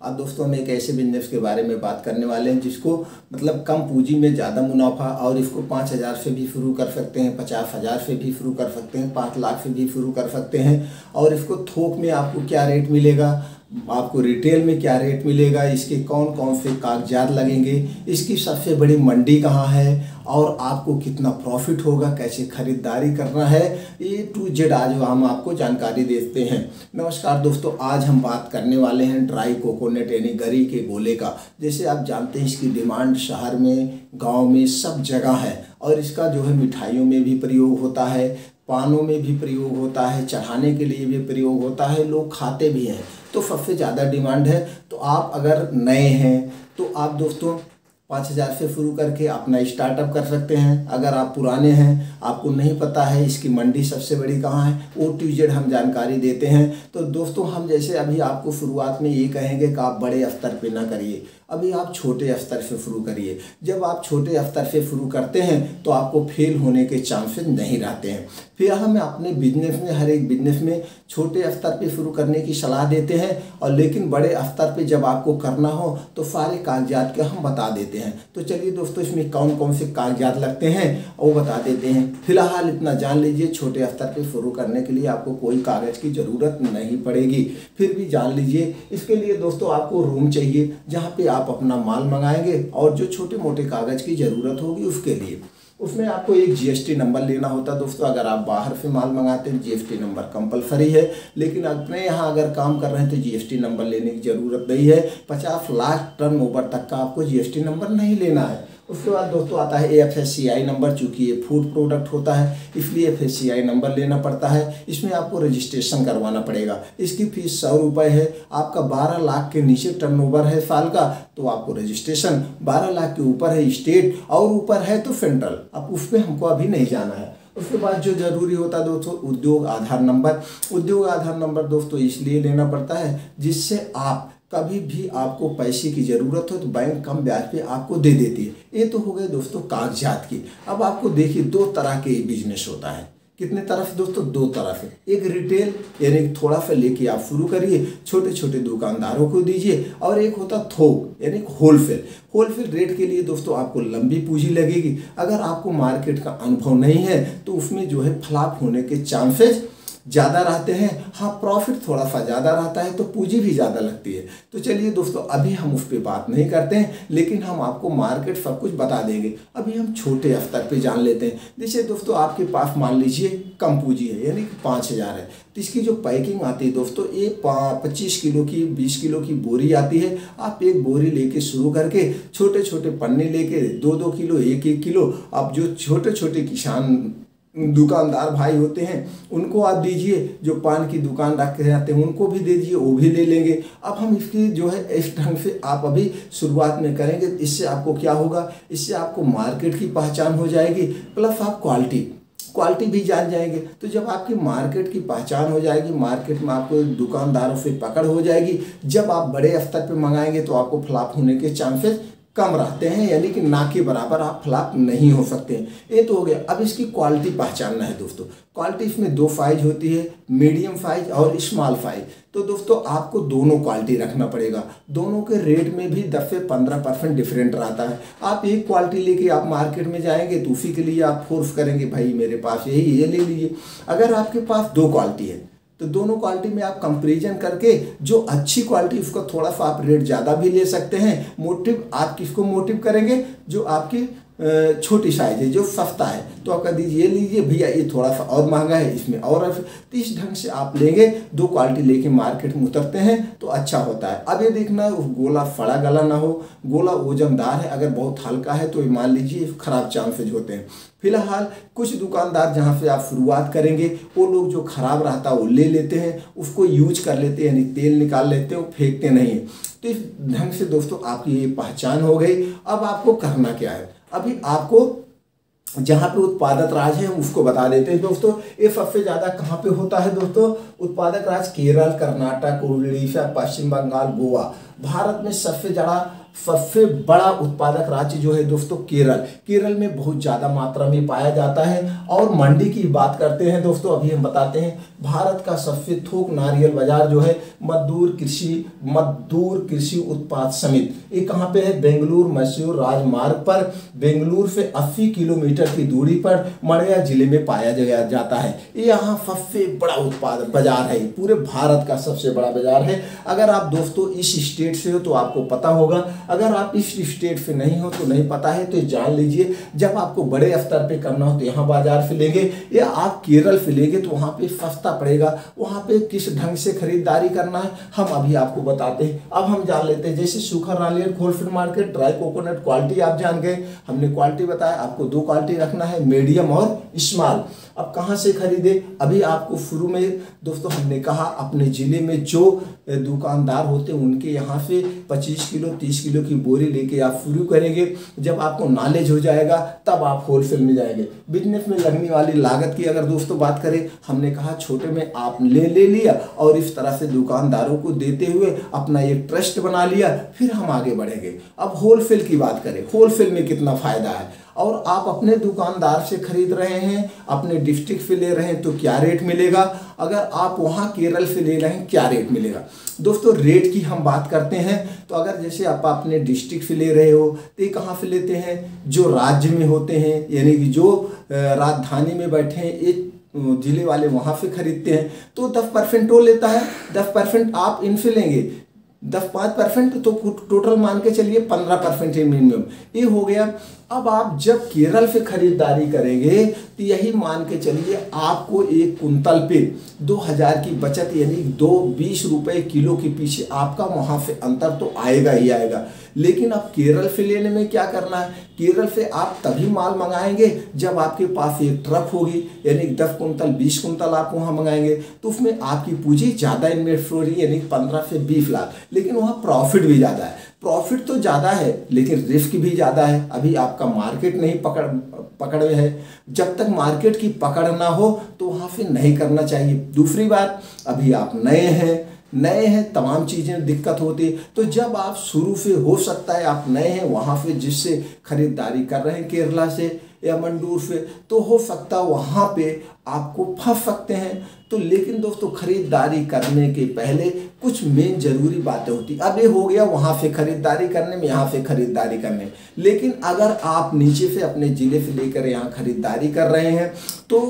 आज दोस्तों हम एक ऐसे बिजनेस के बारे में बात करने वाले हैं जिसको मतलब कम पूंजी में ज़्यादा मुनाफा, और इसको 5,000 से भी शुरू कर सकते हैं, 50,000 से भी शुरू कर सकते हैं, 5 लाख से भी शुरू कर सकते हैं। और इसको थोक में आपको क्या रेट मिलेगा, आपको रिटेल में क्या रेट मिलेगा, इसके कौन कौन से कागजात लगेंगे, इसकी सबसे बड़ी मंडी कहाँ है, और आपको कितना प्रॉफिट होगा, कैसे खरीदारी करना है, A to Z आज हम आपको जानकारी देते हैं। नमस्कार दोस्तों, आज हम बात करने वाले हैं ड्राई कोकोनट यानी गरी के गोले का। जैसे आप जानते हैं इसकी डिमांड शहर में, गांव में सब जगह है, और इसका जो है मिठाइयों में भी प्रयोग होता है, पानों में भी प्रयोग होता है, चढ़ाने के लिए भी प्रयोग होता है, लोग खाते भी हैं, तो सबसे ज़्यादा डिमांड है। तो आप अगर नए हैं तो आप दोस्तों 5,000 से शुरू करके अपना स्टार्टअप कर सकते हैं। अगर आप पुराने हैं, आपको नहीं पता है इसकी मंडी सबसे बड़ी कहाँ है, A to Z हम जानकारी देते हैं। तो दोस्तों हम जैसे अभी आपको शुरुआत में ये कहेंगे कि आप बड़े स्तर पे ना करिए, अभी आप छोटे स्तर से शुरू करिए। जब आप छोटे स्तर से शुरू करते हैं तो आपको फेल होने के चांसेस नहीं रहते हैं। फिर हम अपने बिजनेस में, हर एक बिजनेस में छोटे स्तर पे शुरू करने की सलाह देते हैं, और लेकिन बड़े स्तर पे जब आपको करना हो तो सारे कागजात के हम बता देते हैं। तो चलिए दोस्तों, इसमें कौन कौन से कागजात लगते हैं वो बता देते हैं। फिलहाल इतना जान लीजिए, छोटे स्तर पे शुरू करने के लिए आपको कोई कागज़ की ज़रूरत नहीं पड़ेगी। फिर भी जान लीजिए, इसके लिए दोस्तों आपको रूम चाहिए जहाँ पे आप अपना माल मंगाएंगे, और जो छोटे मोटे कागज़ की ज़रूरत होगी उसके लिए उसमें आपको एक GST नंबर लेना होता है। दोस्तों अगर आप बाहर से माल मंगाते हैं GST नंबर कंपलसरी है, लेकिन अपने यहाँ अगर काम कर रहे हैं तो GST नंबर लेने की ज़रूरत नहीं है। 50 लाख टर्नओवर तक का आपको GST नंबर नहीं लेना है। उसके बाद दोस्तों आता है FSCI नंबर। चूँकि ये फूड प्रोडक्ट होता है इसलिए FSCI नंबर लेना पड़ता है। इसमें आपको रजिस्ट्रेशन करवाना पड़ेगा। इसकी फीस 100 रुपये है। आपका 12 लाख के नीचे टर्नओवर है साल का तो आपको रजिस्ट्रेशन, 12 लाख के ऊपर है स्टेट और ऊपर है तो सेंट्रल, अब उस पर हमको अभी नहीं जाना है। उसके बाद जो ज़रूरी होता है दोस्तों उद्योग आधार नंबर। उद्योग आधार नंबर दोस्तों इसलिए लेना पड़ता है जिससे आप कभी भी आपको पैसे की ज़रूरत हो तो बैंक कम ब्याज पे आपको दे देती है। ये तो हो गए दोस्तों कागजात की। अब आपको देखिए 2 तरह के बिजनेस होता है। कितने तरफ दोस्तों? 2 तरफ है। एक रिटेल यानी थोड़ा सा लेके आप शुरू करिए, छोटे छोटे दुकानदारों को दीजिए, और एक होता थोक यानी होलसेल। होलसेल रेट के लिए दोस्तों आपको लंबी पूंजी लगेगी। अगर आपको मार्केट का अनुभव नहीं है तो उसमें जो है फ्लॉप होने के चांसेस ज़्यादा रहते हैं। हाँ, प्रॉफिट थोड़ा सा ज़्यादा रहता है तो पूंजी भी ज़्यादा लगती है। तो चलिए दोस्तों, अभी हम उस पर बात नहीं करते हैं, लेकिन हम आपको मार्केट सब कुछ बता देंगे। अभी हम छोटे स्तर पे जान लेते हैं। जैसे दोस्तों आपके पास मान लीजिए कम पूंजी है यानी कि 5,000 है, तो इसकी जो पैकिंग आती है दोस्तों ये 25 किलो की, 20 किलो की बोरी आती है। आप एक बोरी लेके शुरू करके छोटे छोटे पन्ने लेके 2-2 किलो, 1-1 किलो, आप जो छोटे छोटे किसान दुकानदार भाई होते हैं उनको आप दीजिए, जो पान की दुकान रख के जाते हैं उनको भी दे दीजिए, वो भी ले लेंगे। अब हम इसकी जो है इस ढंग से आप अभी शुरुआत में करेंगे। इससे आपको क्या होगा, इससे आपको मार्केट की पहचान हो जाएगी, प्लस आप क्वालिटी भी जान जाएंगे। तो जब आपकी मार्केट की पहचान हो जाएगी, मार्केट में आपको दुकानदारों से पकड़ हो जाएगी, जब आप बड़े स्तर पर मंगाएंगे तो आपको फ्लॉप होने के चांसेस कम रहते हैं, यानी कि ना के बराबर आप फ्लॉप नहीं हो सकते हैं। ये तो हो गया। अब इसकी क्वालिटी पहचानना है दोस्तों। क्वालिटी इसमें 2 साइज होती है, मीडियम साइज और स्मॉल साइज। तो दोस्तों आपको दोनों क्वालिटी रखना पड़ेगा। दोनों के रेट में भी 10 से 15% डिफरेंट रहता है। आप एक क्वालिटी लेके आप मार्केट में जाएंगे तो उसी के लिए आप फोर्स करेंगे भाई मेरे पास यही, ये ले लीजिए। अगर आपके पास 2 क्वालिटी है तो दोनों क्वालिटी में आप कंपैरिजन करके जो अच्छी क्वालिटी उसका थोड़ा सा आप रेट ज़्यादा भी ले सकते हैं। मोटिव आप किसको मोटिव करेंगे? जो आपकी छोटी साइज है, जो सस्ता है, तो आप कह दीजिए ये लीजिए भैया, ये थोड़ा सा और महंगा है, इसमें और। तो इस ढंग से आप लेंगे, 2 क्वालिटी लेके मार्केट में उतरते हैं तो अच्छा होता है। अब ये देखना गोला फड़ा गला ना हो, गोला वजनदार है। अगर बहुत हल्का है तो मान लीजिए खराब चांसेज होते हैं। फिलहाल कुछ दुकानदार जहाँ से आप शुरुआत करेंगे वो लोग जो खराब रहता है वो ले लेते हैं, उसको यूज कर लेते हैं, यानी तेल निकाल लेते हैं, वो फेंकते नहीं है। तो इस ढंग से दोस्तों आपकी ये पहचान हो गई। अब आपको करना क्या है, अभी आपको जहाँ पे उत्पादक राज है उसको बता देते हैं दोस्तों। ये सबसे ज़्यादा कहाँ पे होता है दोस्तों? उत्पादक राज केरल, कर्नाटक, उड़ीसा, पश्चिम बंगाल, गोवा। भारत में सबसे बड़ा उत्पादक राज्य जो है दोस्तों केरल में बहुत ज़्यादा मात्रा में पाया जाता है। और मंडी की बात करते हैं दोस्तों, अभी हम बताते हैं भारत का सबसे थोक नारियल बाजार जो है मद्दूर कृषि उत्पाद समिति, ये कहाँ पे है? बेंगलुरु मैसूर राजमार्ग पर बेंगलुरु से 80 किलोमीटर की दूरी पर मड़िया जिले में पाया जाता है। ये यहाँ सबसे बड़ा उत्पादक बाजार है, पूरे भारत का सबसे बड़ा बाजार है। अगर आप दोस्तों इस स्टेट से हो तो आपको पता होगा, अगर आप इस स्टेट से नहीं हो तो नहीं पता है तो जान लीजिए। जब आपको बड़े स्तर पे करना हो तो यहाँ बाजार से लेंगे, या आप केरल से लेंगे तो वहाँ पे सस्ता पड़ेगा। वहाँ पे किस ढंग से खरीदारी करना है हम अभी आपको बताते हैं। अब हम जान लेते हैं, जैसे सूखा नारियल wholesale market, dry coconut quality आप जान गए, हमने क्वालिटी बताया, आपको 2 क्वालिटी रखना है, मीडियम और स्मॉल। अब कहाँ से खरीदे? अभी आपको शुरू में दोस्तों हमने कहा अपने ज़िले में जो दुकानदार होते हैं उनके यहाँ से 25 किलो 30 किलो की बोरी लेके आप शुरू करेंगे। जब आपको नॉलेज हो जाएगा तब आप होलसेल में जाएंगे। बिजनेस में लगने वाली लागत की अगर दोस्तों बात करें, हमने कहा छोटे में आप ले लिया और इस तरह से दुकानदारों को देते हुए अपना एक ट्रस्ट बना लिया, फिर हम आगे बढ़ेंगे। अब होलसेल की बात करें, होलसेल में कितना फायदा है, और आप अपने दुकानदार से खरीद रहे हैं, अपने डिस्ट्रिक्ट से ले रहे हैं तो क्या रेट मिलेगा, अगर आप वहाँ केरल से ले रहे हैं क्या रेट मिलेगा। दोस्तों रेट की हम बात करते हैं तो अगर जैसे आप अपने डिस्ट्रिक्ट से ले रहे हो तो ये कहाँ से लेते हैं? जो राज्य में होते हैं, यानी कि जो राजधानी में बैठे हैं एक जिले वाले वहाँ से खरीदते हैं तो 10% टोल लेता है। 10% आप इनसे लेंगे, 5% तो टोटल मान के चलिए 15% मिनिमम, ये हो गया। अब आप जब केरल से खरीदारी करेंगे तो यही मान के चलिए आपको 1 कुंतल पे 2000 की बचत, यानी 20 रुपए किलो के पीछे आपका वहाँ से अंतर तो आएगा ही आएगा। लेकिन अब केरल से लेने में क्या करना है? केरल से आप तभी माल मंगाएंगे जब आपके पास एक ट्रक होगी, यानी 10 कुंतल 20 कुंतल आप वहाँ मंगाएंगे तो उसमें आपकी पूंजी ज़्यादा इन्वेस्ट हो रही है, यानी 15 से 20 लाख, लेकिन वहाँ प्रॉफिट भी ज़्यादा है। प्रॉफिट तो ज़्यादा है लेकिन रिस्क भी ज़्यादा है। अभी आपका मार्केट नहीं पकड़ में है, जब तक मार्केट की पकड़ ना हो तो वहाँ से नहीं करना चाहिए। दूसरी बात, अभी आप नए हैं तमाम चीज़ें दिक्कत होती है, तो जब आप शुरू से हो सकता है आप नए हैं वहाँ से जिससे खरीदारी कर रहे हैं केरला से या मंडूर से, तो हो सकता है वहाँ पे आपको फंस सकते हैं। तो लेकिन दोस्तों खरीदारी करने के पहले कुछ मेन जरूरी बातें होती। अब ये हो गया वहाँ से खरीदारी करने में, यहाँ से खरीदारी करने में। लेकिन अगर आप नीचे से अपने ज़िले से लेकर यहाँ खरीदारी कर रहे हैं तो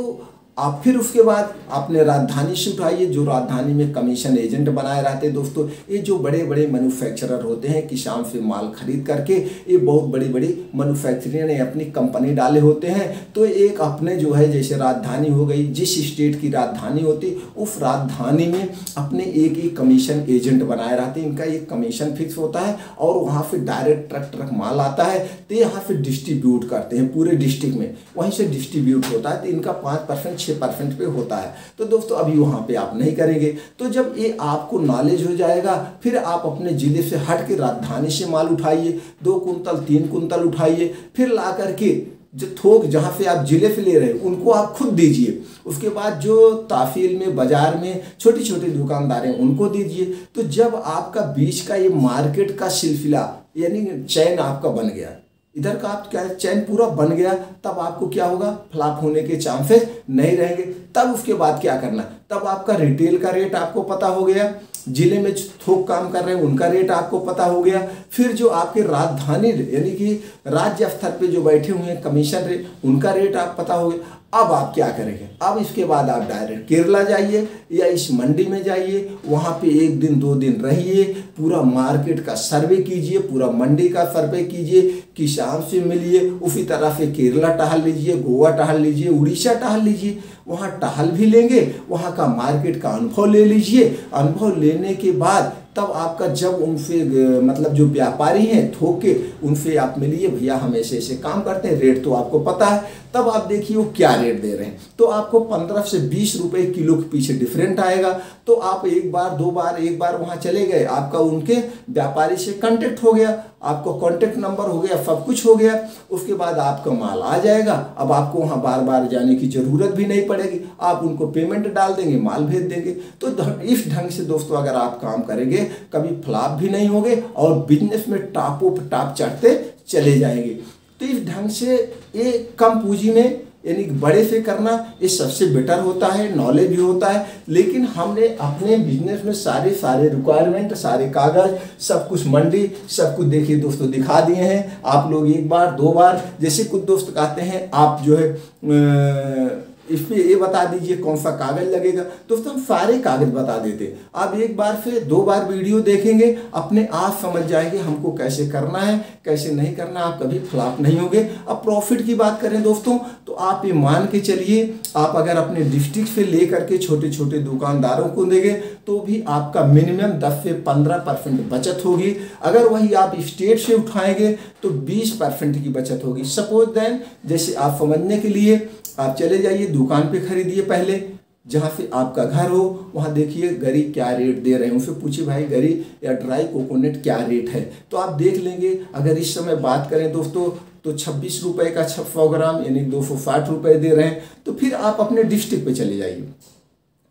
आप फिर उसके बाद आपने राजधानी से उठाइए, जो राजधानी में कमीशन एजेंट बनाए रहते हैं। दोस्तों ये जो बड़े बड़े मैन्युफैक्चरर होते हैं, किसान से माल खरीद करके ये बहुत बड़ी बड़ी मैन्युफैक्चरिंग ने अपनी कंपनी डाले होते हैं। तो एक अपने जो है जैसे राजधानी हो गई, जिस स्टेट की राजधानी होती उस राजधानी में अपने एक कमीशन एजेंट बनाए रहते हैं। इनका एक कमीशन फिक्स होता है और वहाँ से डायरेक्ट ट्रक माल आता है तो यहाँ से डिस्ट्रीब्यूट करते हैं पूरे डिस्ट्रिक्ट में, वहीं से डिस्ट्रीब्यूट होता है। तो इनका 5% 6% पे होता है। तो दोस्तों अभी वहाँ पे आप नहीं करेंगे। तो जब ये आपको नॉलेज हो जाएगा फिर आप अपने ज़िले से हट के राजधानी से माल उठाइए, 2 कुंतल 3 कुंतल उठाइए, फिर ला करके जो थोक जहाँ से आप ज़िले से ले रहे हैं उनको आप खुद दीजिए। उसके बाद जो तहसील में बाजार में छोटी छोटी दुकानदार हैं उनको दीजिए। तो जब आपका बीच का ये मार्केट का सिलसिला यानी चैन आपका बन गया, इधर का आप क्या चैन पूरा बन गया, तब आपको क्या होगा, फ्लॉप होने के चांसेस नहीं रहेंगे। तब उसके बाद क्या करना, तब आपका रिटेल का रेट आपको पता हो गया, जिले में थोक काम कर रहे हैं उनका रेट आपको पता हो गया, फिर जो आपके राजधानी यानी कि राज्य स्तर पे जो बैठे हुए हैं कमीशन रेट उनका रेट आप पता हो गया। अब आप क्या करेंगे, अब इसके बाद आप डायरेक्ट केरला जाइए या इस मंडी में जाइए, वहाँ पे 1 दिन 2 दिन रहिए, पूरा मार्केट का सर्वे कीजिए, पूरा मंडी का सर्वे कीजिए, किसान से मिलिए, उसी तरह से केरला टहल लीजिए, गोवा टहल लीजिए, उड़ीसा टहल लीजिए, वहाँ टहल भी लेंगे, वहाँ का मार्केट का अनुभव ले लीजिए। अनुभव लेने के बाद तब आपका जब उनसे मतलब जो व्यापारी हैं थोक के उनसे आप मिलिए, भैया हम ऐसे ऐसे काम करते हैं, रेट तो आपको पता है, तब आप देखिए वो क्या रेट दे रहे हैं। तो आपको 15 से 20 रुपए किलो के पीछे डिफरेंट आएगा। तो आप 1 बार 2 बार 1 बार वहाँ चले गए, आपका उनके व्यापारी से कांटेक्ट हो गया, आपको कांटेक्ट नंबर हो गया, सब कुछ हो गया, उसके बाद आपका माल आ जाएगा। अब आपको वहाँ बार बार जाने की ज़रूरत भी नहीं पड़ेगी, आप उनको पेमेंट डाल देंगे, माल भेज देंगे। तो इस ढंग से दोस्तों अगर आप काम करेंगे कभी फ्लॉप भी नहीं होंगे और बिजनेस में टॉप टॉप चढ़ते चले जाएंगे। तो इस ढंग से ये कम पूंजी में यानी बड़े से करना ये सबसे बेटर होता है, नॉलेज भी होता है। लेकिन हमने अपने बिजनेस में सारे रिक्वायरमेंट, सारे कागज, सब कुछ मंडी, सब कुछ देखिए दोस्तों दिखा दिए हैं। आप लोग एक बार 2 बार, जैसे कुछ दोस्त कहते हैं आप जो है इस पे ये बता दीजिए कौन सा कागज लगेगा। दोस्तों हम सारे कागज बता देते, आप एक बार से 2 बार वीडियो देखेंगे अपने आप समझ जाएंगे हमको कैसे करना है कैसे नहीं करना, आप कभी फ्लॉप नहीं होंगे। अब प्रॉफिट की बात करें दोस्तों, तो आप ये मान के चलिए आप अगर अपने डिस्ट्रिक्ट से लेकर के छोटे छोटे दुकानदारों को देंगे तो भी आपका मिनिमम 10 से 15% बचत होगी। अगर वही आप स्टेट से उठाएंगे तो 20% की बचत होगी। सपोज देन, जैसे आप समझने के लिए आप चले जाइए दुकान पे खरीदिए, पहले जहाँ से आपका घर हो वहाँ देखिए गरी क्या रेट दे रहे हैं, उनसे पूछिए भाई गरी या ड्राई कोकोनट क्या रेट है, तो आप देख लेंगे। अगर इस समय बात करें दोस्तों तो 26 रुपये का 100 ग्राम यानी 260 रुपये दे रहे हैं। तो फिर आप अपने डिस्ट्रिक्ट पे चले जाइए,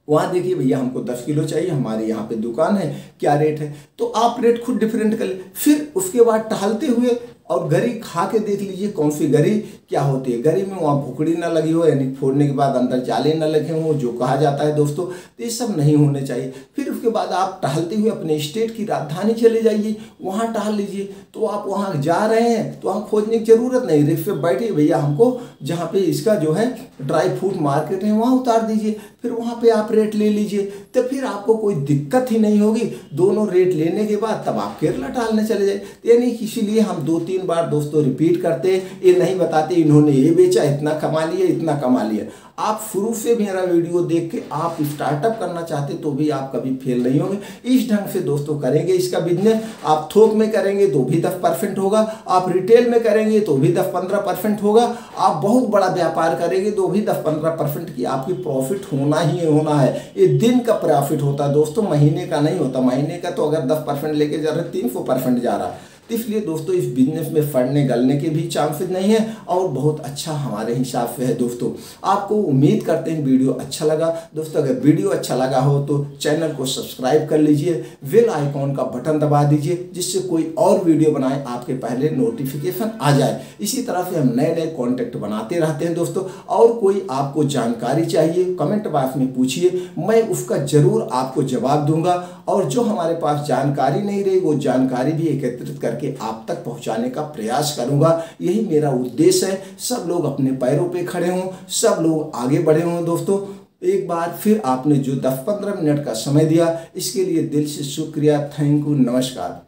वहाँ देखिए भैया हमको 10 किलो चाहिए, हमारे यहाँ पे दुकान है, क्या रेट है, तो आप रेट खुद डिफरेंट कर ले। फिर उसके बाद टहलते हुए और गरी खा के देख लीजिए कौन सी गरी क्या होती है। गरी में वहाँ भुकड़ी ना लगी हो यानी फोड़ने के बाद अंदर जाले ना लगे हों, जो कहा जाता है दोस्तों, तो ये सब नहीं होने चाहिए। फिर उसके बाद आप टहलते हुए अपने स्टेट की राजधानी चले जाइए, वहाँ टहल लीजिए। तो आप वहाँ जा रहे हैं तो वहाँ खोजने की जरूरत नहीं, रिक्शे पे बैठिए भैया हमको जहाँ पे इसका जो है ड्राई फ्रूट मार्केट है वहाँ उतार दीजिए, फिर वहाँ पे आप रेट ले लीजिए। तो फिर आपको कोई दिक्कत ही नहीं होगी। दोनों रेट लेने के बाद तब आप केरला टहलने चले जाए। यानी इसीलिए हम 2-3 बार दोस्तों रिपीट करते, ये नहीं बताते इन्होंने ये बेचा इतना कमा लिया इतना कमा लिया। आप शुरू से मेरा वीडियो देख के आप स्टार्टअप करना चाहते तो भी आप कभी फेल नहीं होंगे। इस ढंग से दोस्तों करेंगे इसका बिजनेस। आप थोक में करेंगे तो भी 10% होगा, आप रिटेल में करेंगे तो भी 10-15% होगा, आप बहुत बड़ा व्यापार करेंगे तो भी 10-15% की आपकी प्रॉफिट होना ही होना है। ये दिन का प्रॉफिट होता है दोस्तों, महीने का नहीं होता। महीने का तो अगर 10% लेके जा रहे 300% जा रहा है। तो इसलिए दोस्तों इस बिजनेस में फटने गलने के भी चांसेस नहीं है और बहुत अच्छा हमारे हिसाब से है। दोस्तों आपको उम्मीद करते हैं वीडियो अच्छा लगा। दोस्तों अगर वीडियो अच्छा लगा हो तो चैनल को सब्सक्राइब कर लीजिए, बेल आइकॉन का बटन दबा दीजिए जिससे कोई और वीडियो बनाए आपके पहले नोटिफिकेशन आ जाए। इसी तरह से हम नए नए कॉन्टेक्ट बनाते रहते हैं दोस्तों। और कोई आपको जानकारी चाहिए कमेंट बॉक्स में पूछिए, मैं उसका जरूर आपको जवाब दूंगा। और जो हमारे पास जानकारी नहीं रही वो जानकारी भी एकत्रित करके आप तक पहुंचाने का प्रयास करूंगा। यही मेरा उद्देश्य है। सब लोग अपने पैरों पे खड़े हों, सब लोग आगे बढ़े हों। दोस्तों एक बार फिर आपने जो 10-15 मिनट का समय दिया इसके लिए दिल से शुक्रिया। थैंक यू, नमस्कार।